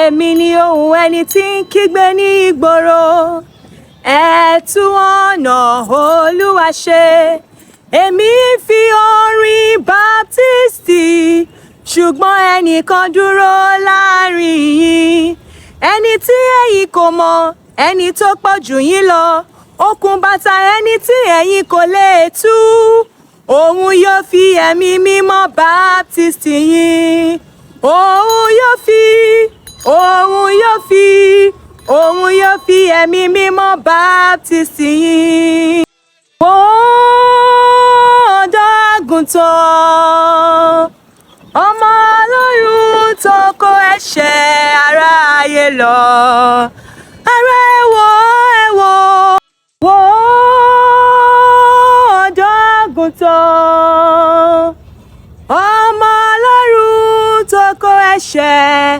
èmi ni ohùn ẹni tí ń kígbe ní ìgboro. Ẹ tú ọ̀nà Olúwa ṣe. Èmi fi orin baptisti, ṣùgbọ́n ẹnìkan dúró láàrin yín. Ẹni tí ẹ̀yin kò mọ̀, ẹni tó pọ̀ jù yín lọ. Okùn bàtà ẹni tí ẹ̀yin kò lè tú. Òun yóò fi ẹ̀mí mímọ́ baptisti yín. Òun yóò fi ẹ̀mí mímọ́ baptisti yín. Ọ̀dọ́-àgùntàn, ọmọ Ọlọ́run tó kó ẹ̀ṣẹ̀ aráyé lọ. Ará ẹ wò, ọ̀dọ́-àgùntàn, ọmọ Ọlọ́run tó kó ẹ̀ṣẹ̀